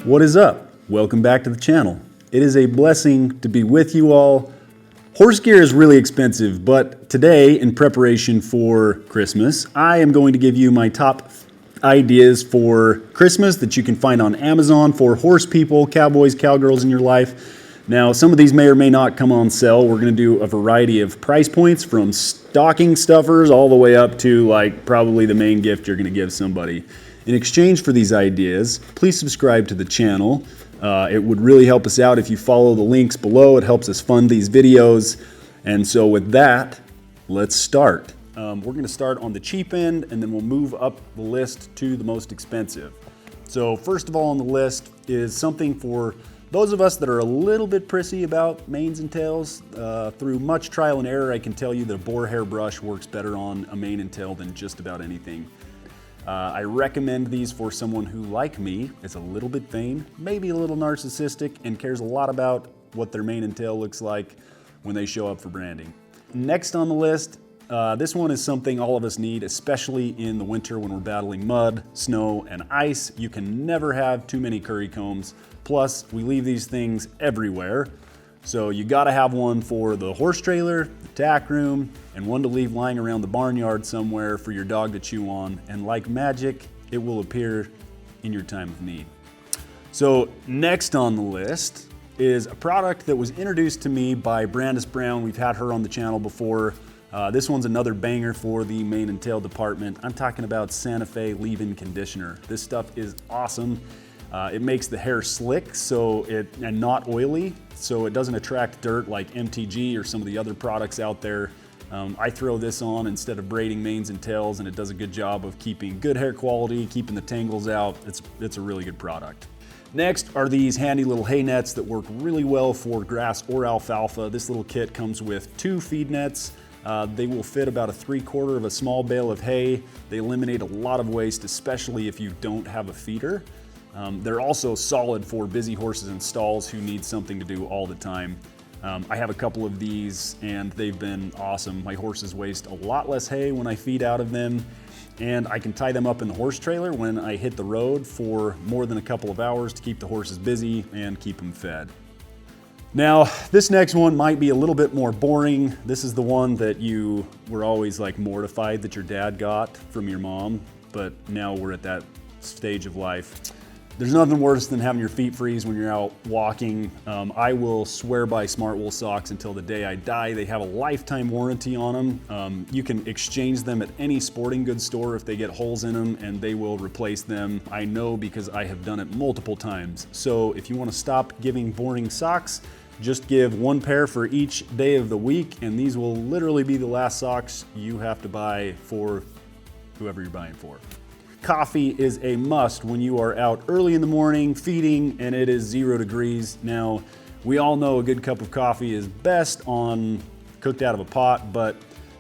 What is up? Welcome back to the channel. It is a blessing to be with you all. Horse gear is really expensive, but today, in preparation for Christmas, I am going to give you my top ideas for Christmas that you can find on Amazon for horse people, cowboys, cowgirls in your life. Now, some of these may or may not come on sale. We're going to do a variety of price points from stocking stuffers all the way up to like probably the main gift you're going to give somebody. In exchange for these ideas, please subscribe to the channel. It would really help us out if you follow the links below. It helps us fund these videos. And so with that, let's start. We're going to start on the cheap end, and then we'll move up the list to the most expensive. So first of all on the list is something for those of us that are a little bit prissy about manes and tails. Through much trial and error, I can tell you that a boar hair brush works better on a mane and tail than just about anything. I recommend these for someone who, like me, is a little bit vain, maybe a little narcissistic, and cares a lot about what their mane and tail looks like when they show up for branding. Next on the list, this one is something all of us need, especially in the winter when we're battling mud, snow, and ice. You can never have too many curry combs. Plus, we leave these things everywhere. So you gotta have one for the horse trailer, the tack room, and one to leave lying around the barnyard somewhere for your dog to chew on. And like magic, it will appear in your time of need. So next on the list is a product that was introduced to me by Brandis Brown. We've had her on the channel before. This one's another banger for the mane and tail department. I'm talking about Santa Fe leave-in conditioner. This stuff is awesome. It makes the hair slick and not oily, so it doesn't attract dirt like MTG or some of the other products out there. I throw this on instead of braiding manes and tails, and it does a good job of keeping good hair quality, keeping the tangles out. It's a really good product. Next are these handy little hay nets that work really well for grass or alfalfa. This little kit comes with 2 feed nets. They will fit about a 3/4 of a small bale of hay. They eliminate a lot of waste, especially if you don't have a feeder. They're also solid for busy horses in stalls who need something to do all the time. I have a couple of these and they've been awesome. My horses waste a lot less hay when I feed out of them, and I can tie them up in the horse trailer when I hit the road for more than a couple of hours to keep the horses busy and keep them fed. Now, this next one might be a little bit more boring. This is the one that you were always like mortified that your dad got from your mom, but now we're at that stage of life. There's nothing worse than having your feet freeze when you're out walking. I will swear by Smart Wool socks until the day I die. They have a lifetime warranty on them. You can exchange them at any sporting goods store if they get holes in them, and they will replace them. I know because I have done it multiple times. So if you want to stop giving boring socks, just give 1 pair for each day of the week, and these will literally be the last socks you have to buy for whoever you're buying for. Coffee is a must when you are out early in the morning feeding and it is 0 degrees. Now, we all know a good cup of coffee is best cooked out of a pot, but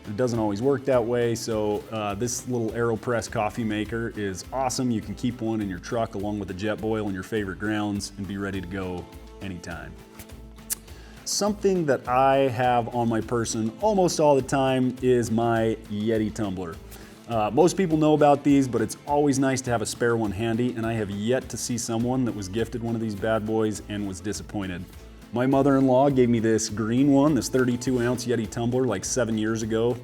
it doesn't always work that way. So this little AeroPress coffee maker is awesome. You can keep one in your truck along with a Jetboil and your favorite grounds and be ready to go anytime. Something that I have on my person almost all the time is my Yeti tumbler. Most people know about these, but it's always nice to have a spare one handy, and I have yet to see someone that was gifted one of these bad boys and was disappointed. My mother-in-law gave me this green one, this 32-ounce Yeti tumbler, like 7 years ago,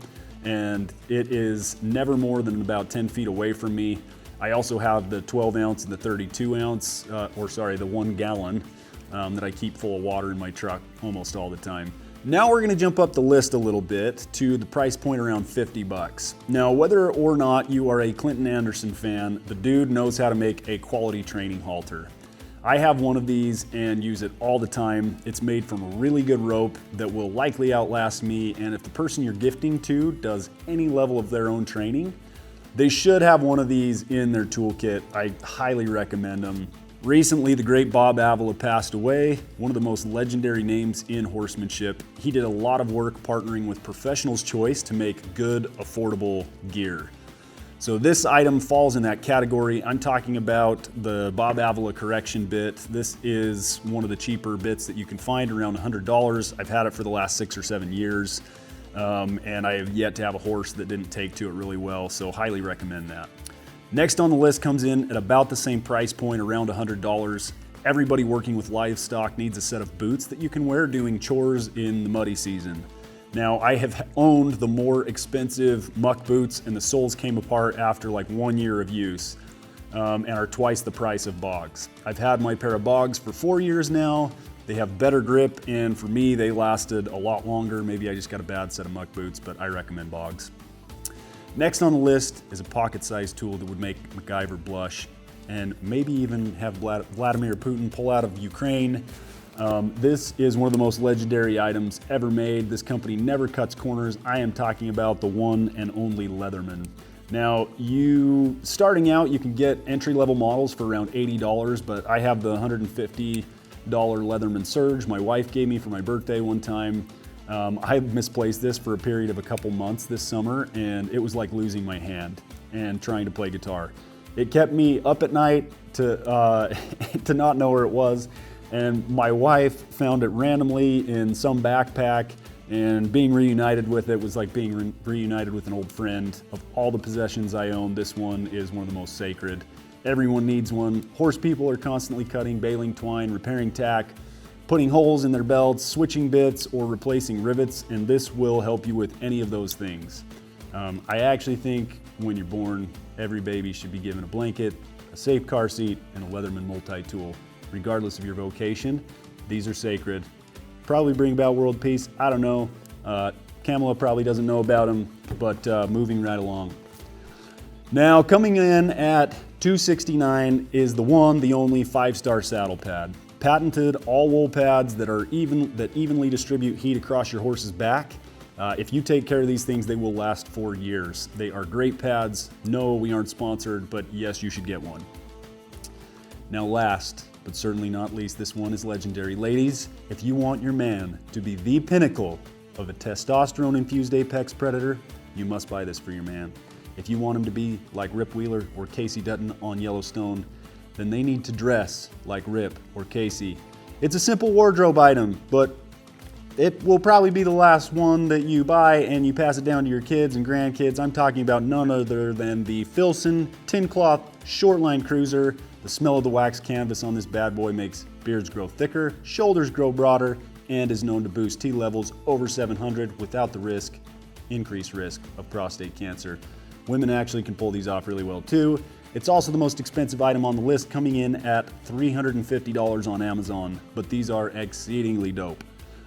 and it is never more than about 10 feet away from me. I also have the 12-ounce and the 32-ounce, the 1 gallon that I keep full of water in my truck almost all the time. Now we're gonna jump up the list a little bit to the price point around 50 bucks. Now, whether or not you are a Clinton Anderson fan, the dude knows how to make a quality training halter. I have one of these and use it all the time. It's made from a really good rope that will likely outlast me, and if the person you're gifting to does any level of their own training, they should have one of these in their toolkit. I highly recommend them. Recently, the great Bob Avila passed away, one of the most legendary names in horsemanship. He did a lot of work partnering with Professional's Choice to make good, affordable gear. So this item falls in that category. I'm talking about the Bob Avila correction bit. This is one of the cheaper bits that you can find, around $100. I've had it for the last 6 or 7 years, and I have yet to have a horse that didn't take to it really well, so highly recommend that. Next on the list comes in at about the same price point, around $100. everybody working with livestock needs a set of boots that you can wear doing chores in the muddy season. Now, I have owned the more expensive muck boots, and the soles came apart after like 1 year of use, and are twice the price of bogs. I've had my pair of bogs for 4 years now. They have better grip, and for me, they lasted a lot longer. Maybe I just got a bad set of muck boots, but I recommend bogs. Next on the list is a pocket-sized tool that would make MacGyver blush, and maybe even have Vladimir Putin pull out of Ukraine. This is one of the most legendary items ever made. This company never cuts corners. I am talking about the one and only Leatherman. Now, starting out, you can get entry-level models for around $80, but I have the $150 Leatherman Surge my wife gave me for my birthday one time. I misplaced this for a period of a couple months this summer, and it was like losing my hand and trying to play guitar. It kept me up at night to not know where it was. And my wife found it randomly in some backpack, and being reunited with it was like being reunited with an old friend. Of all the possessions I own, this one is one of the most sacred. Everyone needs one. Horse people are constantly cutting, baling twine, repairing tack, putting holes in their belts, switching bits, or replacing rivets, and this will help you with any of those things. I actually think when you're born, every baby should be given a blanket, a safe car seat, and a Leatherman multi-tool. Regardless of your vocation, these are sacred. Probably bring about world peace, I don't know. Kamala probably doesn't know about them, but moving right along. Now, coming in at $269 is the one, the only 5-star saddle pad. Patented all wool pads that evenly distribute heat across your horse's back. If you take care of these things, they will last for years. They are great pads. No, we aren't sponsored, but yes, you should get one. Now last, but certainly not least, this one is legendary. Ladies, if you want your man to be the pinnacle of a testosterone-infused apex predator, you must buy this for your man. If you want him to be like Rip Wheeler or Casey Dutton on Yellowstone, then they need to dress like Rip or Casey. It's a simple wardrobe item, but it will probably be the last one that you buy and you pass it down to your kids and grandkids. I'm talking about none other than the Filson Tin Cloth Shortline Cruiser. The smell of the wax canvas on this bad boy makes beards grow thicker, shoulders grow broader, and is known to boost T levels over 700 without the increased risk of prostate cancer. Women actually can pull these off really well too. It's also the most expensive item on the list, coming in at $350 on Amazon, but these are exceedingly dope.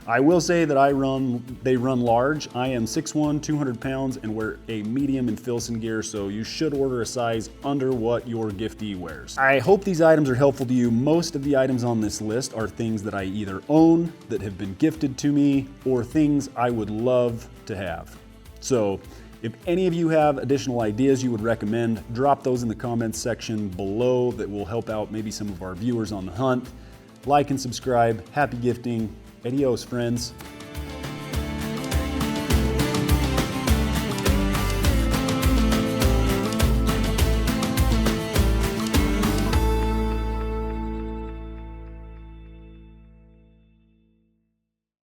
I will say that they run large. I am 6'1", 200 pounds, and wear a medium in Filson gear, so you should order a size under what your giftee wears. I hope these items are helpful to you. Most of the items on this list are things that I either own, that have been gifted to me, or things I would love to have. So if any of you have additional ideas you would recommend, drop those in the comments section below. That will help out maybe some of our viewers on the hunt. Like and subscribe. Happy gifting. Adios, friends.